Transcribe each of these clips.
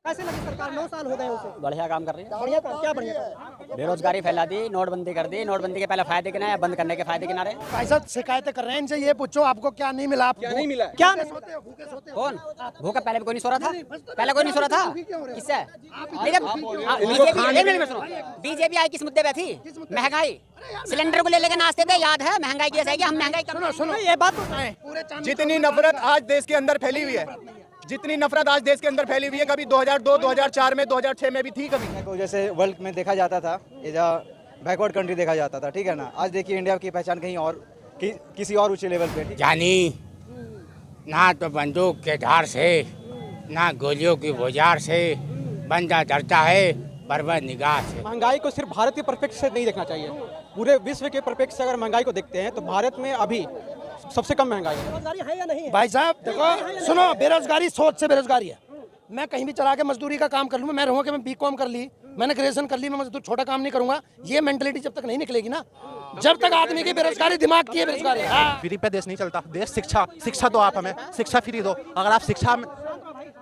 कैसे लगी सरकार? 9 साल हो गए उसे। बढ़िया काम कर रही है। बढ़िया काम, क्या बढ़िया काम? बेरोजगारी फैला दी, नोटबंदी कर दी। नोटबंदी के पहले फायदे किनारे, बंद करने के फायदे किनारे। ऐसा शिकायतें कर रहे हैं इनसे, ये पूछो आपको क्या नहीं मिला? क्या नहीं मिला? कौन भूखा? पहले कोई नहीं सो रहा था, पहले कोई नहीं सो रहा था। किससे? बीजेपी आई किस मुद्दे पे थी? महंगाई। सिलेंडर को ले लेके नाचते थे, याद है? महंगाई की जाएगी, हम महंगाई कर। सुनो ये बात तो जितनी नफरत आज देश के अंदर फैली हुई है, जितनी नफरत आज देश के अंदर फैली हुई है, कभी 2002, 2004 में, 2006 में भी थी कभी। को जैसे वर्ल्ड में देखा जाता था, ये बैकवर्ड कंट्री देखा जाता था, ठीक है ना। आज देखिए इंडिया की पहचान कहीं और किसी और ऊंचे लेवल पे। जानी ना तो बंदूक के धार से, ना गोलियों की बौछार से बंदा डरता है बर्बाद निगाह से। महंगाई को सिर्फ भारत के परस्पेक्ट से नहीं देखना चाहिए, पूरे विश्व के परस्पेक्ट से अगर महंगाई को देखते हैं तो भारत में अभी सबसे कम महंगाई है। बेरोजगारी है या नहीं है? भाई साहब देखो, सुनो, बेरोजगारी सोच से बेरोजगारी है। मैं कहीं भी चला के मजदूरी का काम कर लूँ, मैं रहूँगा कि मैं बीकॉम कर ली, मैंने ग्रेजुएशन कर ली, मैं मजदूर छोटा काम नहीं करूँगा, ये मेंटलिटी जब तक नहीं निकलेगी ना, जब तक आदमी की बेरोजगारी दिमाग की है बेरोजगारी। फ्री पे देश नहीं चलता। देश शिक्षा दो, आप हमें शिक्षा फ्री दो। अगर आप शिक्षा में,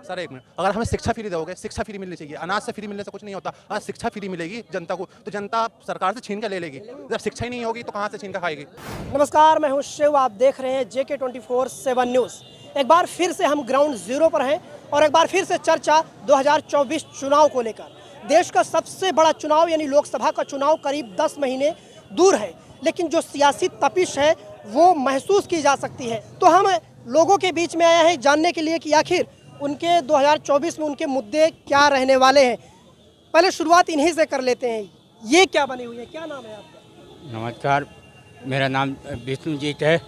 सर एक मिनट, अगर हमें शिक्षा फ्री दोगे, शिक्षा फ्री मिलनी चाहिए। अनाज से फ्री मिलने से कुछ नहीं होता। अगर शिक्षा फ्री मिलेगी जनता को, तो जनता सरकार से छीन कर ले लेगी। जब शिक्षा ही नहीं होगी तो कहाँ से छीन कर खाएगी? नमस्कार, मैं हूं शिव, आप देख रहे हैं JK 24/7 न्यूज़। एक बार फिर से हम ग्राउंड जीरो पर हैं और एक बार फिर से चर्चा 2024 चुनाव को लेकर। देश का सबसे बड़ा चुनाव यानी लोकसभा का चुनाव करीब 10 महीने दूर है, लेकिन जो सियासी तपिश है वो महसूस की जा सकती है। तो हम लोगों के बीच में आए हैं जानने के लिए कि आखिर उनके 2024 में उनके मुद्दे क्या रहने वाले हैं। पहले शुरुआत इन्हीं से कर लेते हैं। ये क्या बनी हुई है, क्या नाम है आपका? नमस्कार, मेरा नाम विष्णुजीत है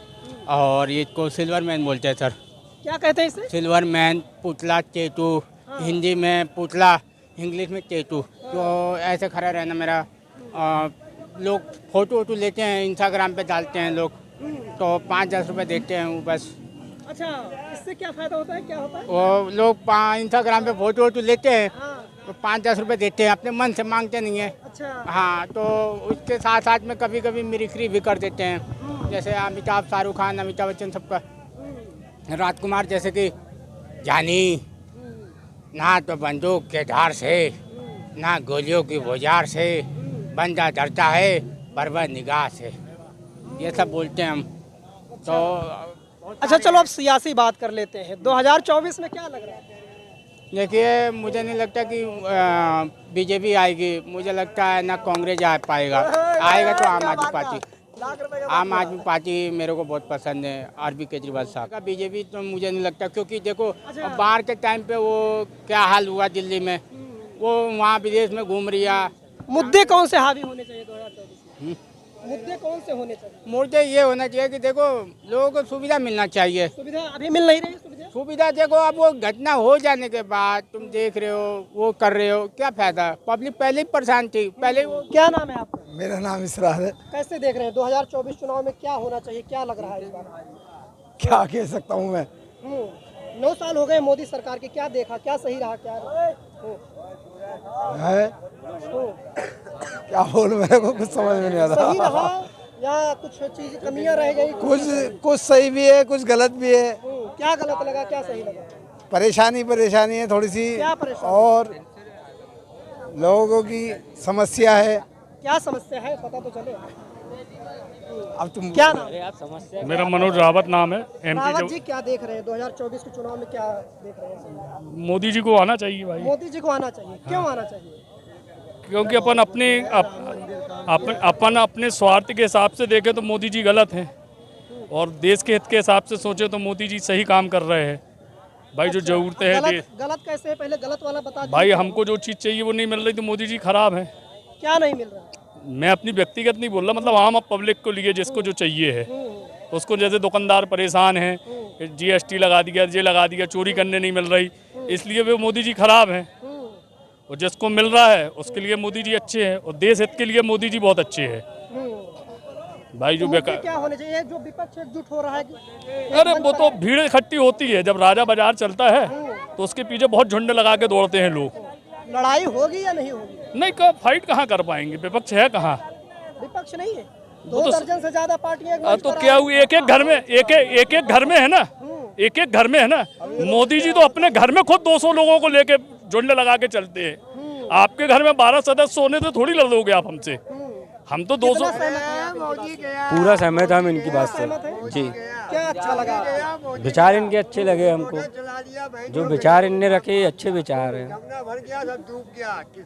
और ये को सिल्वर मैन बोलते हैं सर। क्या कहते हैं इसे? सिल्वर मैन, पुतला, चेटू। हिंदी में पुतला, इंग्लिश में चेटू। तो ऐसे खड़ा रहना मेरा। लोग फोटो लेते हैं, इंस्टाग्राम पे डालते हैं लोग, तो 5-10 रुपये देते हैं वो बस। अच्छा, इससे क्या फायदा होता है, क्या होता है? वो लोग इंस्टाग्राम पे फोटो लेते हैं तो 5-10 रुपये देते हैं, अपने मन से मांगते नहीं है। अच्छा। हाँ, तो उसके साथ साथ में कभी कभी मिमिक्री भी कर देते हैं, जैसे अमिताभ, शाहरुख खान, अमिताभ बच्चन, सबका। राजकुमार जैसे कि जानी ना तो बंदूक के धार से, ना गोलियों की बौछार से बंदा डरता है बर्बाद निगाह से, ये सब बोलते हैं हम। तो अच्छा चलो अब सियासी बात कर लेते हैं। 2024 में क्या लग रहा है? देखिए, मुझे नहीं लगता कि बीजेपी आएगी। मुझे लगता है ना कांग्रेस आ पाएगा। आएगा तो आम आदमी पार्टी। आम आदमी पार्टी मेरे को बहुत पसंद है, अरविंद केजरीवाल साहब का। बीजेपी तो मुझे नहीं लगता, क्योंकि देखो बाहर के टाइम पे वो क्या हाल हुआ दिल्ली में, वो वहाँ विदेश में घूम रही है। मुद्दे कौन से हावी होने चाहिए 2024 में? मुद्दे कौन से होने चाहिए? मुद्दे ये होना चाहिए कि देखो लोगों को सुविधा मिलना चाहिए। सुविधा अभी मिल नहीं रही है। सुविधा देखो, अब वो घटना हो जाने के बाद तुम देख रहे हो, वो कर रहे हो, क्या फायदा? पब्लिक पहले ही परेशान थी। पहले वो क्या नाम है आपका? मेरा नाम इसरार है। कैसे देख रहे हैं 2024 चुनाव में क्या होना चाहिए, क्या लग रहा है इस बार? क्या कह सकता हूँ मैं? 9 साल हो गए मोदी सरकार के, क्या देखा, क्या सही रहा, क्या है? क्या बोल, मेरे को कुछ समझ में नहीं आता। सही रहा या कुछ चीज कमियां रह गई? कुछ सही भी है, कुछ गलत भी है। क्या गलत लगा, क्या सही लगा? परेशानी है थोड़ी सी, क्या परेशानी? और लोगों की समस्या है। क्या समस्या है, पता तो चले। अब तुम क्या नाम है? मेरा मनोज रावत नाम है। रावत जी, क्या देख रहे हैं 2024 के चुनाव में, क्या देख रहे हैं? मोदी जी को आना चाहिए भाई। मोदी जी को आना चाहिए। क्यों आना चाहिए? क्योंकि अपन अपने स्वार्थ के हिसाब से देखें तो मोदी जी गलत हैं, और देश के हित के हिसाब से सोचे तो मोदी जी सही काम कर रहे हैं भाई। जो जरूरतें हैं गलत कैसे है, पहले गलत वाला बता दीजिए। भाई, हमको जो चीज़ चाहिए वो नहीं मिल रही तो मोदी जी खराब है। क्या नहीं मिल रहा? मैं अपनी व्यक्तिगत नहीं बोल रहा, मतलब आम पब्लिक को लिए जिसको जो चाहिए है, तो उसको, जैसे दुकानदार परेशान हैं, GST लगा दिया, ये लगा दिया, चोरी करने नहीं मिल रही, इसलिए वे मोदी जी खराब हैं। और जिसको मिल रहा है उसके लिए मोदी जी अच्छे हैं, और देश हित के लिए मोदी जी बहुत अच्छे हैं भाई। जो बेकार क्या होने चाहिए, जो विपक्ष एकजुट हो रहा है? अरे वो तो भीड़ इकट्ठी होती है, जब राजा बाजार चलता है तो उसके पीछे बहुत झुंड लगा के दौड़ते हैं लोग। लड़ाई होगी या नहीं होगी? नहीं, फाइट कहाँ कर पाएंगे, विपक्ष है कहाँ? विपक्ष नहीं है, 2 दर्जन से ज्यादा पार्टियां। तो क्या हुई, एक एक घर में एक घर में है ना, एक एक घर में है ना। मोदी जी तो अपने घर में खुद 200 लोगों को लेके झुंड लगा के चलते हैं। आपके घर में 12 सदस्य होने से थोड़ी लड़ोगे आप हमसे। हम तो 200 पूरा सहमत हम इनकी बात से जी। क्या अच्छा लगा? विचार इनके अच्छे लगे हमको, जो विचार इनने रखे अच्छे विचार हैं।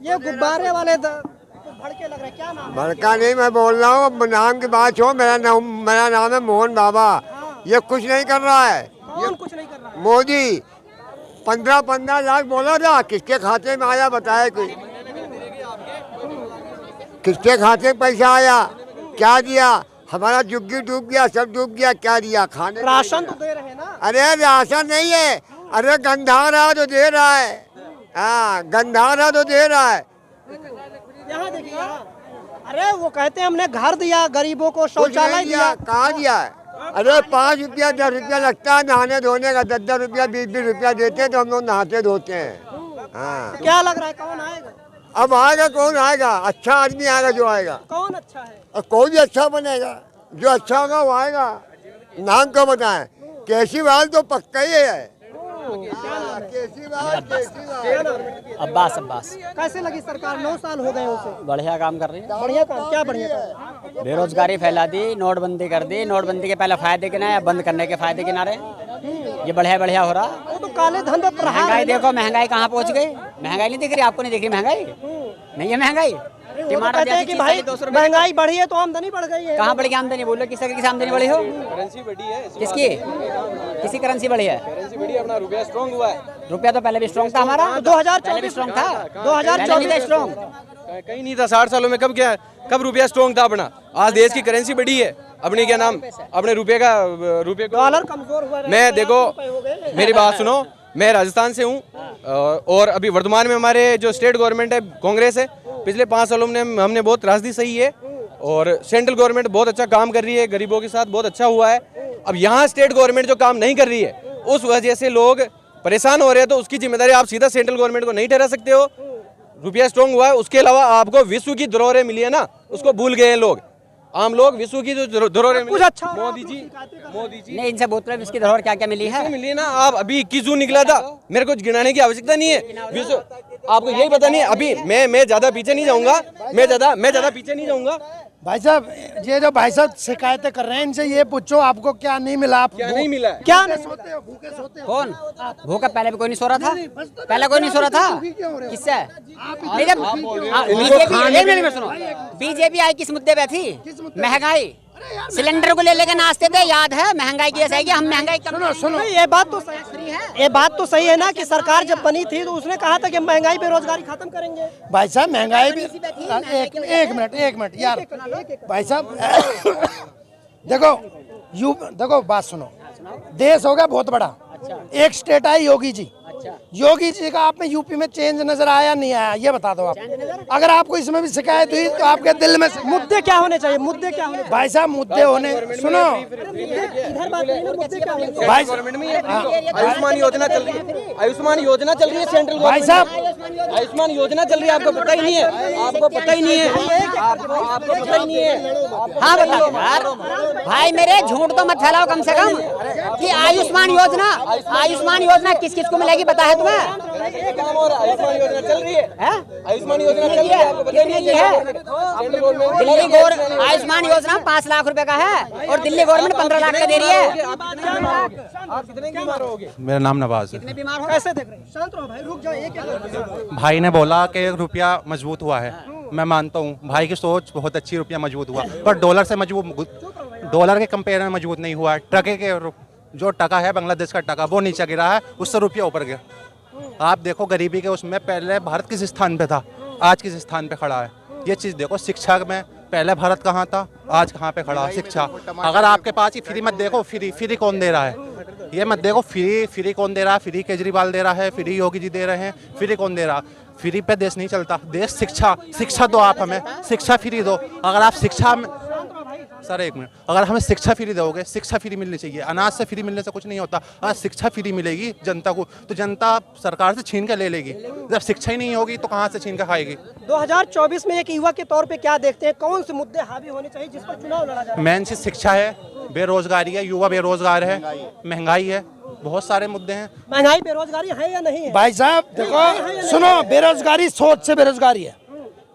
ये गुब्बारे वाले भड़के लग रहे हैं, क्या नाम है? भड़का नहीं, मैं बोल रहा हूँ नाम की बात हो। मेरा नाम है मोहन बाबा। ये कुछ नहीं कर रहा है। कौन कुछ नहीं कर रहा है? मोदी 15 लाख बोला था, किसके खाते में आया बताए कोई? किसके खाते में पैसा आया? क्या दिया? हमारा जुग्गी डूब गया, सब डूब गया। क्या दिया खाने? राशन तो दे रहे हैं ना? अरे राशन नहीं है, अरे गंधारा तो दे रहा है। हाँ, गंधारा तो दे रहा है। यहाँ देखिए, अरे वो कहते हैं हमने घर दिया, गरीबों को शौचालय दिया। कहाँ दिया है? अरे 5 रुपया 10 रुपया लगता है नहाने धोने का, 10 रुपया 20 रुपया देते हैं तो हम लोग नहाते धोते हैं। हाँ, क्या लग रहा है कौन आएगा? अब आएगा कौन आएगा? अच्छा आदमी आएगा जो आएगा। कौन अच्छा है? और कोई भी अच्छा बनेगा, जो अच्छा होगा वो आएगा। नाम क्यों बताएं? केजरीवाल तो पक्का ही है। केजरीवाल अब्बास अब्बास कैसे लगी सरकार? 9 साल हो गए उसे। बढ़िया काम कर रही है। बढ़िया काम? क्या बढ़िया काम? बेरोजगारी फैला दी, नोटबंदी कर दी। नोटबंदी के पहले फायदे किनारे, बंद करने के फायदे किनारे। ये बढ़िया हो रहा। वो तो काले धन पे प्रहार महंगाई है ना? देखो, महंगाई कहाँ पहुँच गई। महंगाई नहीं दिख रही आपको? नहीं दिख रही महंगाई? नहीं है महंगाई। वो तो कहते हैं कि भाई महंगाई बढ़ी है तो आमदनी बढ़ गई है। कहाँ बढ़ गई आमदनी? बोलो किस आमदनी बढ़ी हो? करेंसी बढ़ी है। किसकी? किसी करेंसी बढ़ी है? करेंसी बढ़ी, अपना रुपया स्ट्रॉन्ग हुआ है। रुपया तो पहले भी स्ट्रॉन्ग था हमारा। 2024 स्ट्रॉन्ग था। 2024 स्ट्रॉन्ग कहीं नहीं था 60 सालों में। कब रुपया स्ट्रॉन्ग था अपना? आज देश की करेंसी बढ़ी है। अपनी क्या नाम, अपने रुपये को डॉलर कमजोर हुआ। मैं देखो, मेरी बात सुनो, मैं राजस्थान से हूँ और अभी वर्तमान में हमारे जो स्टेट गवर्नमेंट है कांग्रेस है। पिछले 5 सालों में हमने बहुत राजनीति सही है और सेंट्रल गवर्नमेंट बहुत अच्छा काम कर रही है, गरीबों के साथ बहुत अच्छा हुआ है। अब यहाँ स्टेट गवर्नमेंट जो काम नहीं कर रही है उस वजह से लोग परेशान हो रहे हैं, तो उसकी जिम्मेदारी आप सीधा सेंट्रल गवर्नमेंट को नहीं ठहरा सकते हो। रुपया स्ट्रॉन्ग हुआ है, उसके अलावा आपको विश्व की धरोहरें मिली है ना, उसको भूल गए हैं लोग। आम लोग विश्व की जो धरोहरें कुछ अच्छा मोदी जी नहीं, इनसे बोतल इसकी धरोहर क्या क्या मिली है? मिली है ना। आप अभी 21 जून निकला था, मेरे को गिनाने की आवश्यकता नहीं है। विश्व आपको यही पता नहीं है। अभी मैं ज्यादा पीछे नहीं जाऊंगा, मैं ज्यादा पीछे नहीं जाऊंगा। भाई साहब, ये जो भाई साहब शिकायतें कर रहे हैं, इनसे ये पूछो आपको क्या नहीं मिला? आप क्या नहीं मिला? क्या सोते हो? भूखे सोते हो? कौन भूखा? पहले भी कोई नहीं सो रहा था। पहले कोई नहीं सो रहा था। किससे? नहीं, जब बीजेपी में सुनो, बीजेपी आई किस मुद्दे पे थी? महंगाई। सिलेंडर को ले लेके नाचते थे, याद है? महंगाई की ऐसा है कि हम महंगाई सुनो, ये बात तो सही है। ये बात तो सही है ना कि सरकार जब बनी थी तो उसने कहा था कि महंगाई बेरोजगारी खत्म करेंगे। भाई साहब महंगाई भी एक मिनट यार। भाई साहब देखो बात सुनो। देश हो गया बहुत बड़ा। एक स्टेट आई योगी जी। योगी जी का आप में यूपी में चेंज नजर आया नहीं आया? ये बता दो आप। अगर आपको इसमें भी शिकायत हुई तो आपके दिल में मुद्दे क्या होने चाहिए? मुद्दे क्या होने? भाई साहब मुद्दे होने, सुनो इधर बात करिए ना, मुद्दे क्या होने? भाई गवर्नमेंट में आयुष्मान योजना चल रही है। आयुष्मान योजना चल रही है सेंट्रल भाई साहब, आयुष्मान योजना चल रही है, आपको पता ही नहीं है। आपको पता ही नहीं है। आपको पता ही नहीं है। हाँ बताओ यार भाई, मेरे झूठ तो मत फैलाओ कम से कम कि आयुष्मान योजना किस किस को मिलेगी पता है तुम्हें? काम हो रहा है, आयुष्मान योजना चल रही है। आयुष्मान योजना चल रही है, आपको पता ही नहीं है। आयुष्मान योजना 5 लाख रुपए का है और दिल्ली गवर्नमेंट 15 लाख का दे रही है। आप कितने बीमार होगे? मेरा नाम नवाज है। कितने बीमार हो? कैसे देख रहे हैं? शांत रहो भाई, रुक जाओ। ये क्या कर रहे हैं? भाई ने बोला कि रुपया मजबूत हुआ है, मैं मानता हूँ भाई की सोच बहुत अच्छी, रुपया मजबूत हुआ, पर डॉलर से डॉलर के कंपेयर में मजबूत नहीं हुआ है। टके के जो टका है बांग्लादेश का टका वो नीचे गिरा है, उससे रुपया ऊपर गया। आप देखो गरीबी के उसमें पहले भारत किस स्थान पे था, आज किस स्थान पे खड़ा है। ये चीज़ देखो, शिक्षा में पहले भारत कहाँ था, आज कहाँ पे खड़ा है शिक्षा। अगर आपके पास ही फ्री मत देखो, फ्री कौन दे रहा है, ये मत देखो फ्री कौन दे रहा है। फ्री केजरीवाल दे रहा है, फ्री योगी जी दे रहे हैं, फ्री कौन दे रहा? फ्री पे देश नहीं चलता। देश शिक्षा दो, आप हमें शिक्षा फ्री दो। अगर आप शिक्षा में सर एक मिनट, अगर हमें शिक्षा फ्री दोगे, शिक्षा फ्री मिलनी चाहिए। अनाज से फ्री मिलने से कुछ नहीं होता। अगर शिक्षा फ्री मिलेगी जनता को तो जनता सरकार से छीन के ले लेगी। जब शिक्षा ही नहीं होगी तो कहाँ से छीन के खाएगी? 2024 में एक युवा के तौर पे क्या देखते हैं? कौन से मुद्दे हावी होने चाहिए जिस पर चुनाव लड़ा जाए? मेन चीज शिक्षा है, बेरोजगारी है, युवा बेरोजगार है, महंगाई है, बहुत सारे मुद्दे हैं। महंगाई बेरोजगारी है या नहीं है? भाई साहब देखो सुनो, बेरोजगारी सोच से बेरोजगारी है।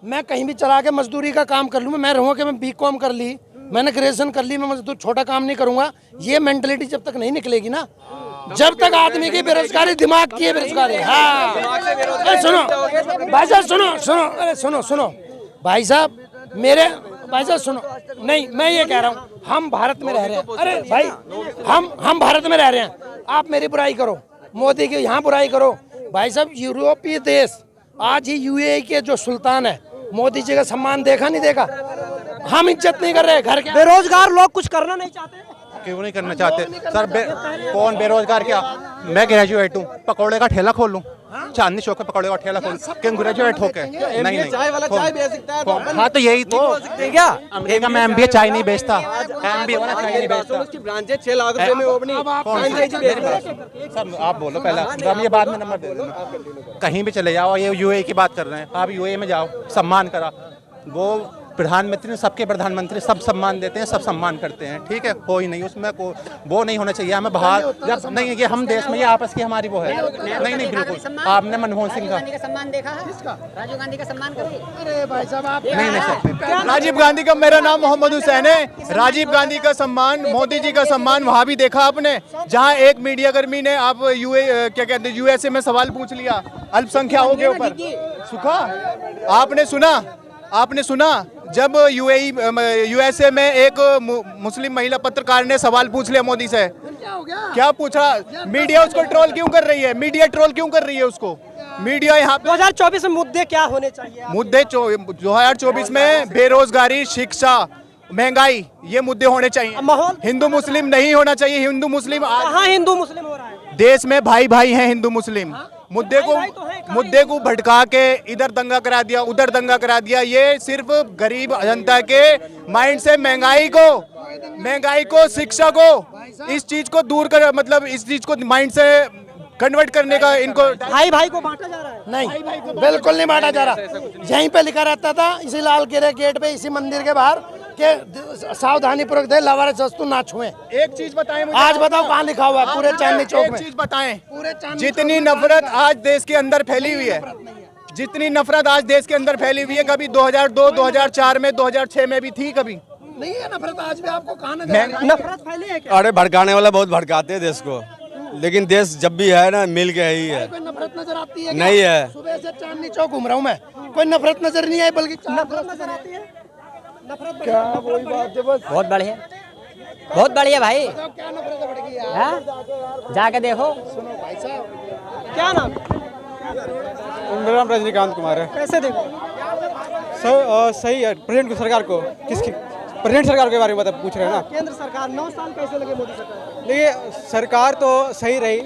मैं कहीं भी चला के मजदूरी का काम कर लूँ, मैं रहूँगा कि मैं बीकॉम कर ली, मैंने ग्रेजुएशन कर ली, मैं मजदूर छोटा काम नहीं करूँगा, ये मेंटलिटी जब तक नहीं निकलेगी ना, जब तक आदमी की बेरोजगारी दिमाग की है बेरोजगारी। हाँ सुनो भाई साहब, सुनो अरे सुनो भाई साहब, मेरे भाई साहब सुनो, नहीं मैं ये कह रहा हूँ, हम भारत में रह रहे हैं। अरे भाई हम भारत में रह रहे हैं, आप मेरी बुराई करो, मोदी की यहाँ बुराई करो। भाई साहब यूरोपीय देश आज ही यूएई के जो सुल्तान है, मोदी जी का सम्मान देखा नहीं देखा? हम इज्जत नहीं कर रहे घर के। बेरोजगार लोग कुछ करना नहीं चाहते? क्यों नहीं करना चाहते सर? कौन बेरोजगार? क्या मैं ग्रेजुएट हूँ, पकौड़े का ठेला खोल लूँ, चांदनी चौक पे पकौड़े का ठेला खोल, क्यों ग्रेजुएट होके? नहीं चाय वाला चाय बेच सकता है। हाँ तो यही तो क्या अमेरिका में MBA चाय नहीं बेचता, MBA वाला चाय नहीं बेचता। उसकी ब्रांचेज 6 लाख रुपए में ओपनिंग। सर आप बोलो पहला, हम ये बाद में नंबर दे देना। कहीं भी चले जाओ, ये UAE की बात कर रहे हैं, आप UAE में जाओ, सम्मान करा, वो प्रधानमंत्री ने सबके प्रधानमंत्री सब सम्मान देते हैं, सब सम्मान करते हैं, ठीक है, कोई नहीं उसमें वो नहीं होना चाहिए। हमें बाहर जब नहीं, ये हम देश में ये आपस की हमारी वो है। नहीं बिल्कुल, आपने मनमोहन सिंह का सम्मान देखा है? राजीव गांधी का सम्मान करिए। अरे भाई साहब आप नहीं सर, राजीव गांधी का, मेरा नाम मोहम्मद हुसैन है। राजीव गांधी का सम्मान, मोदी जी का सम्मान वहाँ भी देखा आपने, जहाँ एक मीडिया कर्मी ने आप क्या कहते हैं USA में सवाल पूछ लिया अल्पसंख्यकों के ऊपर, सुखा आपने सुना जब USA में एक मुस्लिम महिला पत्रकार ने सवाल पूछ लिया मोदी से, क्या पूछा? मीडिया उसको ट्रोल क्यों कर रही है? मीडिया ट्रोल क्यों कर रही है उसको? मीडिया यहाँ 2024 में मुद्दे क्या होने चाहिए? मुद्दे 2024 में बेरोजगारी, शिक्षा, महंगाई, ये मुद्दे होने चाहिए। माहौल हिंदू मुस्लिम नहीं होना चाहिए। हिंदू मुस्लिम कहाँ हिंदू मुस्लिम हो रहा है? देश में भाई भाई हैं हिंदू मुस्लिम। मुद्दे को भटका के इधर दंगा करा दिया, उधर दंगा करा दिया। ये सिर्फ गरीब जनता के माइंड से महंगाई को, शिक्षा को, इस चीज को दूर कर, मतलब इस चीज को माइंड से कन्वर्ट करने का इनको भाई को बांटा जा रहा है। नहीं, बिल्कुल नहीं बांटा जा रहा। यहीं पे लिखा रहता था इसी लाल किले गेट पे, इसी मंदिर के बाहर, कि सावधानी पूर्वक दे, लवारिस वस्तु ना छुएं। एक चीज बताएं मुझे, आज बताओ कहाँ लिखा हुआ है? पूरे चांदनी चौक में। एक चीज बताएं, जितनी नफरत आज देश के अंदर फैली हुई है, जितनी नफरत आज देश के अंदर फैली हुई है, कभी 2002, 2004 में, 2006 में भी थी, कभी नहीं है नफरत। आज भी आपको कहाँ नफरत फैली है क्या? अरे भड़काने वाला बहुत भड़काते हैं देश को, लेकिन देश जब भी है ना मिल के ही है। कोई नफरत नजर आती है? नहीं है। सुबह से चांदनी चौक घूम रहा हूँ मैं, कोई नफरत नजर नहीं आई, बल्कि नफरत नजर आती है। नफरत क्या वही बात है बस। बहुत बढ़िया भाई, क्या नफरत बढ़ गई यार? हाँ? जाके देखो। सुनो भाई साहब, क्या नाम? मेरा नाम रजनीकांत कुमार है। कैसे देखो? सही है। प्रेसिडेंट सरकार को, किसकी प्रेसिडेंट सरकार के बारे में पूछ रहे हैं ना? केंद्र सरकार 9 साल कैसे लगे मोदी सरकार? देखिए सरकार तो सही रही।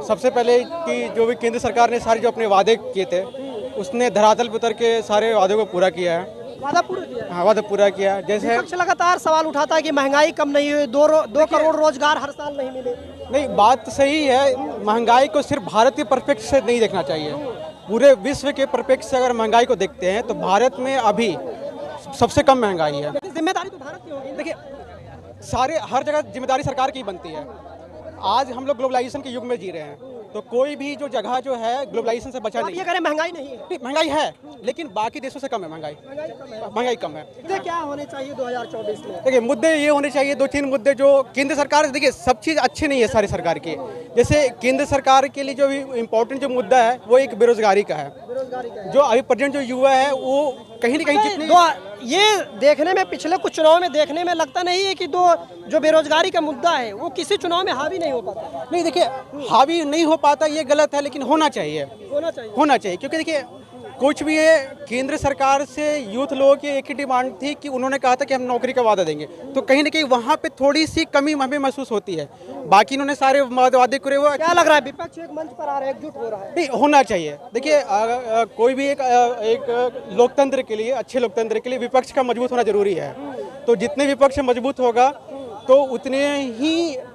सबसे पहले कि जो भी केंद्र सरकार ने सारे जो अपने वादे किए थे, उसने धरातल पर उतर के सारे वादों को पूरा किया है। वादा पूरा किया? हाँ, वादा पूरा किया। जैसे विपक्ष लगातार सवाल उठाता है कि महंगाई कम नहीं हुई, 2 करोड़ रोजगार हर साल नहीं मिले। नहीं, बात सही है। महंगाई को सिर्फ भारत के परस्पेक्टिव से नहीं देखना चाहिए, पूरे विश्व के परस्पेक्टिव से अगर महंगाई को देखते हैं तो भारत में अभी सबसे कम महंगाई है। जिम्मेदारी तो भारत की होगी। देखिए हर जगह जिम्मेदारी सरकार की बनती है। आज हम लोग ग्लोबलाइजेशन के युग में जी रहे हैं, तो कोई भी जो जगह जो है ग्लोबलाइजेशन से बचा नहीं। ये करें महंगाई नहीं है? महंगाई है, लेकिन बाकी देशों से कम है महंगाई कम है। मुद्दे क्या होने चाहिए 2024 में? देखिए मुद्दे ये होने चाहिए, 2-3 मुद्दे जो केंद्र सरकार, देखिए सब चीज़ अच्छी नहीं है सारी सरकार की। जैसे केंद्र सरकार के लिए जो भी इम्पोर्टेंट जो मुद्दा है वो एक बेरोजगारी का है। जो अभी प्रेजेंट जो युवा है वो कहीं ना कहीं जितनी ये देखने में, पिछले कुछ चुनाव में देखने में लगता नहीं है कि जो बेरोजगारी का मुद्दा है वो किसी चुनाव में हावी नहीं हो पाता। नहीं, देखिए हावी नहीं हो पाता ये गलत है, लेकिन होना चाहिए क्योंकि देखिए कुछ भी है, केंद्र सरकार से यूथ लोगों की एक ही डिमांड थी कि उन्होंने कहा था कि हम नौकरी का वादा देंगे, तो कहीं ना कहीं वहाँ पे थोड़ी सी कमी हमें महसूस होती है। बाकी इन्होंने सारे वादे करे हुए। क्या लग रहा है विपक्ष एक मंच पर आ रहा है, एकजुट हो रहा है? नहीं, होना चाहिए। देखिए कोई भी एक लोकतंत्र के लिए, अच्छे लोकतंत्र के लिए विपक्ष का मजबूत होना जरूरी है। तो जितने विपक्ष मजबूत होगा तो उतने ही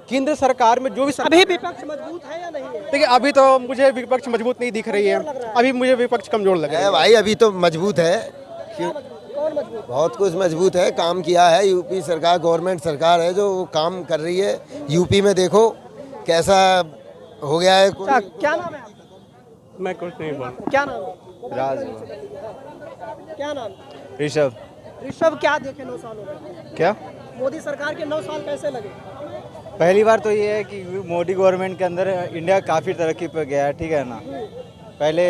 केंद्र सरकार में जो भी अभी विपक्ष मजबूत है या नहीं है? देखिए अभी तो मुझे विपक्ष मजबूत नहीं दिख रही है, अभी मुझे विपक्ष कमजोर लग रहा है। भाई अभी तो मजबूत है, कौन मजबूत? बहुत कुछ मजबूत है, काम किया है। यूपी सरकार, गवर्नमेंट सरकार है जो काम कर रही है। यूपी में देखो कैसा हो गया है। अच्छा, क्या नाम है आपका? मैं कुछ नहीं बोल। क्या नाम है? राज क्या नाम? ऋषभ। ऋषभ, क्या देखे 9 सालों में? क्या मोदी सरकार के 9 साल कैसे लगे? पहली बार तो ये है कि मोदी गवर्नमेंट के अंदर इंडिया काफ़ी तरक्की पर गया है, ठीक है ना। पहले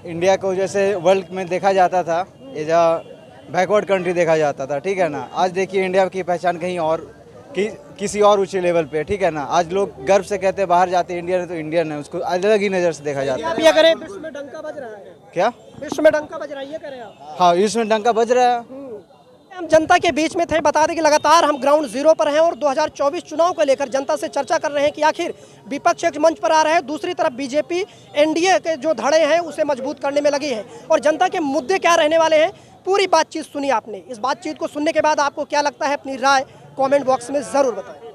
इंडिया को जैसे वर्ल्ड में देखा जाता था, एज अ बैकवर्ड कंट्री देखा जाता था, ठीक है ना। आज देखिए इंडिया की पहचान कहीं और किसी और ऊंचे लेवल पे, ठीक है ना। आज लोग गर्व से कहते हैं बाहर जाते हैं इंडियन है तो इंडियन है, उसको अलग ही नज़र से देखा जाता है। आप ये करें, विश्व में डंका बज रहा है। क्या विश्व में डंका बज रहा है, ये करें आप? हाँ, विश्व में डंका बज रहा है। हम जनता के बीच में थे। बता दें कि लगातार हम ग्राउंड जीरो पर हैं और 2024 चुनाव को लेकर जनता से चर्चा कर रहे हैं कि आखिर विपक्ष एक मंच पर आ रहा है, दूसरी तरफ बीजेपी एनडीए के जो धड़े हैं उसे मजबूत करने में लगी है और जनता के मुद्दे क्या रहने वाले हैं, पूरी बातचीत सुनी आपने। इस बातचीत को सुनने के बाद आपको क्या लगता है, अपनी राय कमेंट बॉक्स में ज़रूर बताएं।